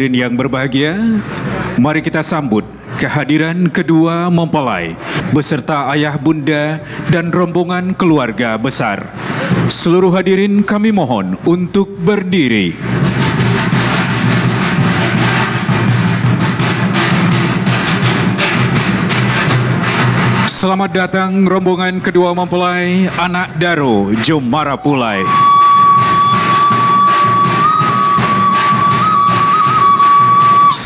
hadirin yang berbahagia, mari kita sambut kehadiran kedua mempelai beserta ayah bunda dan rombongan keluarga besar. Seluruh hadirin kami mohon untuk berdiri. Selamat datang rombongan kedua mempelai anak Daro Jom Marapulai.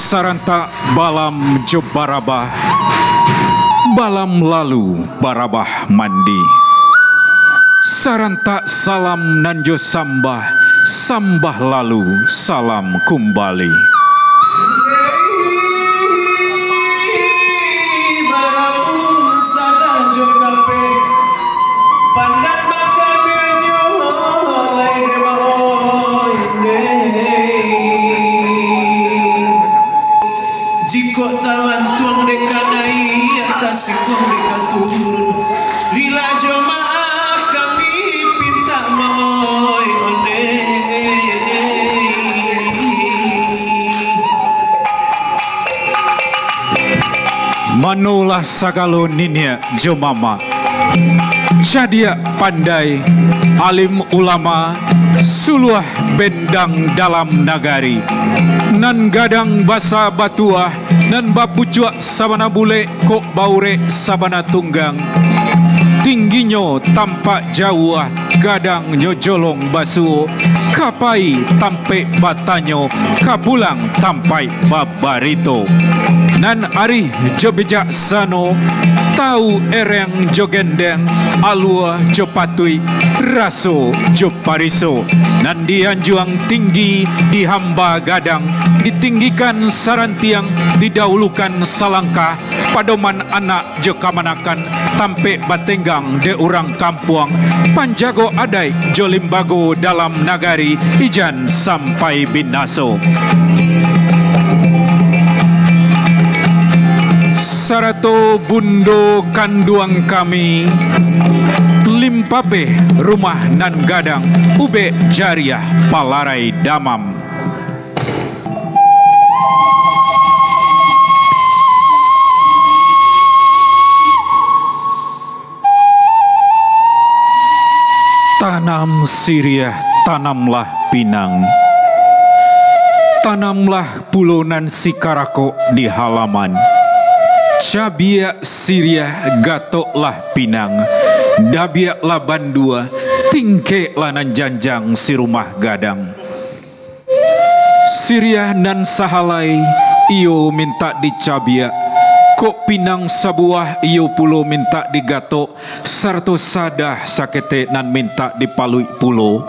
Sarantak balam Job Barabah, balam lalu Barabah mandi. Sarantak salam nanjo sambah, sambah lalu salam kumbali. Jika tawan tuang dekat naik atas sekong dekat turun, rila jemaah kami pinta maoi onde. Manulah sagalo ninya jomama, jadia pandai, alim ulama, suluah bendang dalam nagari. Nan gadang basa batuah, nan bapucuak sabana bule, kok baure sabana tunggang. Tingginyo tampak jauh, gadang nyojolong basu, kapai tampe batanyo, kapulang tampai babarito. Nan ari jo bijaksano, tahu ereng jo gendeng, alua jo patui, raso jo pariso. Nan dianjuang tinggi, dihamba gadang, ditinggikan sarantiang, didahulukan salangkah, padoman anak jo kamanakan, tampe batenggang de urang kampuang, panjago adai jo limbago dalam nagari, ijan sampai binaso. Sarato bundo kanduang kami, limpape rumah nan gadang, ube jariah palarai damam. Tanam siriah, tanamlah pinang, tanamlah pulonan sikarako di halaman. Cabia siriah gatoklah pinang, dabiaklah bandua, tingkeklah nan janjang si rumah gadang. Siriah nan sahalai, iyo minta dicabia, kok pinang sabuah iyo pulo minta digatok, sarto sadah sakete nan minta dipalui pulo.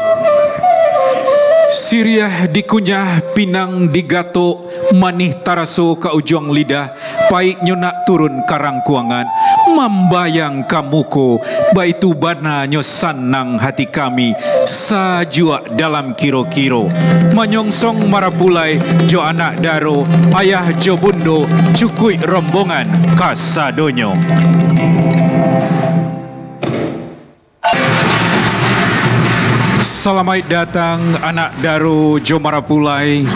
Siriah dikunyah pinang digato, manih taraso ka ujung lidah, paik nyonak turun karang kuangan, membayang kamuko, baitu bana nyo sanang hati kami, sajua dalam kiro-kiro. Manyongsong Marapulai, jo anak Daro, ayah jo bundo, cukui rombongan kasadonyo. Selamat datang anak Daro jo Marapulai,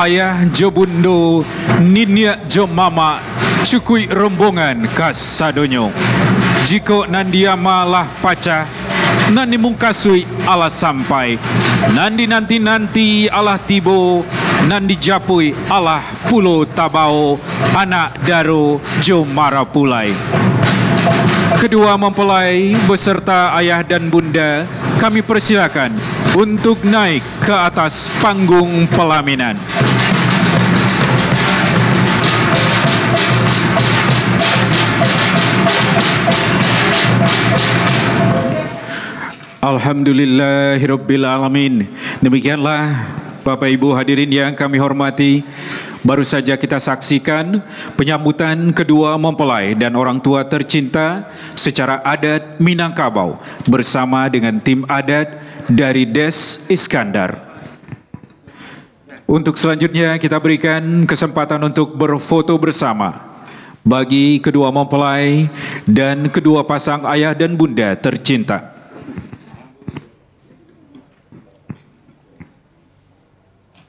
ayah jo bundo, ninya jo mama, cukui rombongan kasadonyo. Jiko nandiama lah paca, nandi mungkasui ala sampai, nandi nanti Allah tibo, nandi japui Allah pulo tabao, anak Daro jo Marapulai. Kedua mempelai beserta ayah dan bunda kami persilakan untuk naik ke atas panggung pelaminan. Alhamdulillahirabbil alamin. Demikianlah Bapak Ibu hadirin yang kami hormati, baru saja kita saksikan penyambutan kedua mempelai dan orang tua tercinta secara adat Minangkabau bersama dengan tim adat dari Des Iskandar. Untuk selanjutnya kita berikan kesempatan untuk berfoto bersama bagi kedua mempelai dan kedua pasang ayah dan bunda tercinta.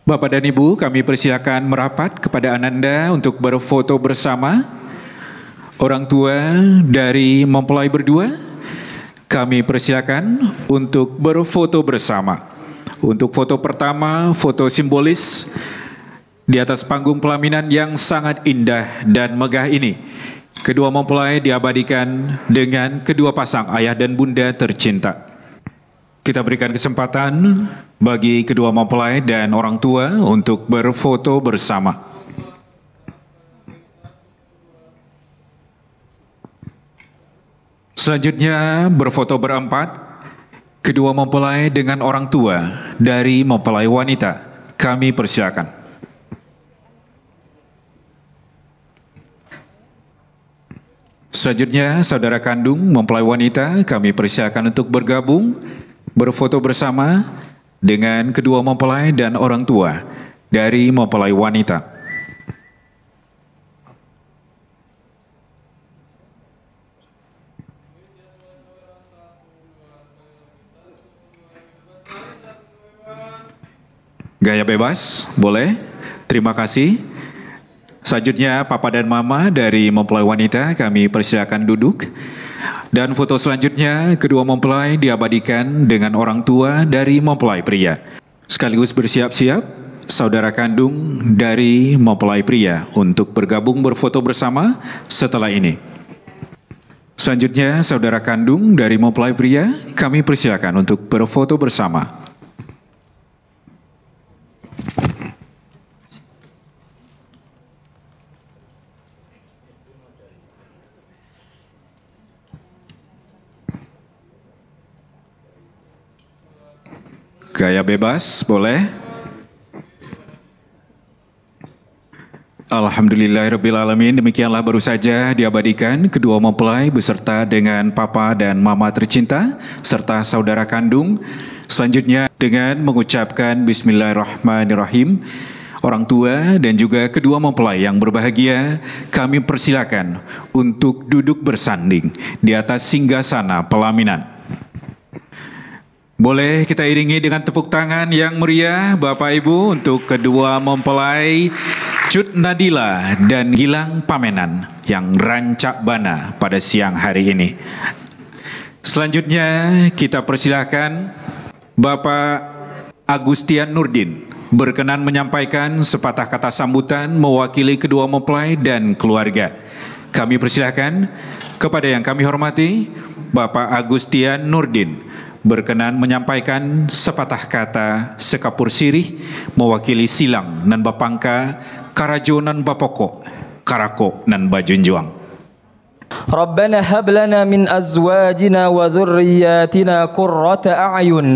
Bapak dan Ibu, kami persilakan merapat kepada Ananda untuk berfoto bersama. Orang tua dari mempelai berdua, kami persilakan untuk berfoto bersama. Untuk foto pertama, foto simbolis di atas panggung pelaminan yang sangat indah dan megah ini. Kedua mempelai diabadikan dengan kedua pasang ayah dan bunda tercinta. Kita berikan kesempatan bagi kedua mempelai dan orang tua untuk berfoto bersama. Selanjutnya berfoto berempat, kedua mempelai dengan orang tua dari mempelai wanita. Kami persilakan. Selanjutnya saudara kandung mempelai wanita, kami persilakan untuk bergabung berfoto bersama dengan kedua mempelai dan orang tua dari mempelai wanita. Gaya bebas, boleh. Terima kasih. Selanjutnya Papa dan Mama dari mempelai wanita, kami persilakan duduk. Dan foto selanjutnya, kedua mempelai diabadikan dengan orang tua dari mempelai pria. Sekaligus bersiap-siap, saudara kandung dari mempelai pria untuk bergabung berfoto bersama setelah ini. Selanjutnya, saudara kandung dari mempelai pria, kami persilakan untuk berfoto bersama. Gaya bebas, boleh. Alhamdulillahirrabbilalamin, demikianlah baru saja diabadikan kedua mempelai beserta dengan papa dan mama tercinta serta saudara kandung. Selanjutnya dengan mengucapkan Bismillahirrahmanirrahim, orang tua dan juga kedua mempelai yang berbahagia, kami persilakan untuk duduk bersanding di atas singgasana pelaminan. Boleh kita iringi dengan tepuk tangan yang meriah Bapak Ibu untuk kedua mempelai Cut Nadila dan Gilang Pamenan yang rancak bana pada siang hari ini. Selanjutnya kita persilahkan Bapak Agustian Nurdin berkenan menyampaikan sepatah kata sambutan mewakili kedua mempelai dan keluarga. Kami persilahkan kepada yang kami hormati Bapak Agustian Nurdin berkenan menyampaikan sepatah kata sekapur sirih mewakili silang nan bapangka karajo nan bapoko karako nan bajunjuang. ربنا هب لنا من أزواجنا وذرياتنا قرة أعين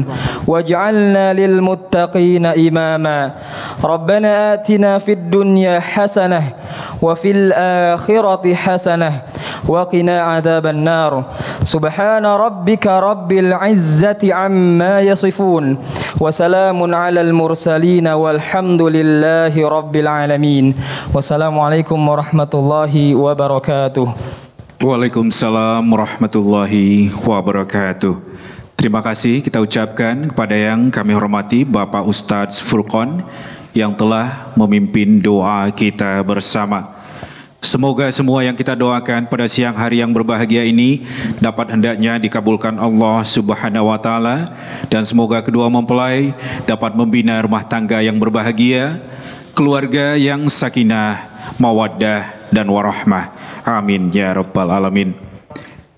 واجعلنا للمتقين إماما ربنا آتنا في الدنيا حسنة وفي الآخرة حسنة وقنا عذاب النار سبحان ربك رب العزة عما يصفون وسلام على المرسلين والحمد لله رب العالمين والسلام عليكم ورحمة الله وبركاته. Waalaikumsalam warahmatullahi wabarakatuh. Terima kasih kita ucapkan kepada yang kami hormati Bapak Ustadz Furqon yang telah memimpin doa kita bersama. Semoga semua yang kita doakan pada siang hari yang berbahagia ini dapat hendaknya dikabulkan Allah Subhanahu wa taala, dan semoga kedua mempelai dapat membina rumah tangga yang berbahagia, keluarga yang sakinah, mawaddah dan warahmah. Amin ya rabbal alamin.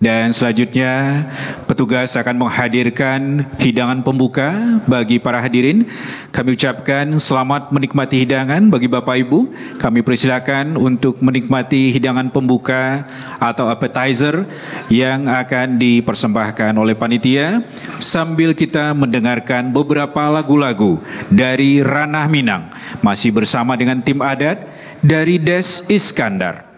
Dan selanjutnya petugas akan menghadirkan hidangan pembuka bagi para hadirin. Kami ucapkan selamat menikmati hidangan bagi Bapak Ibu. Kami persilakan untuk menikmati hidangan pembuka atau appetizer yang akan dipersembahkan oleh panitia sambil kita mendengarkan beberapa lagu-lagu dari Ranah Minang, masih bersama dengan tim adat dari Des Iskandar.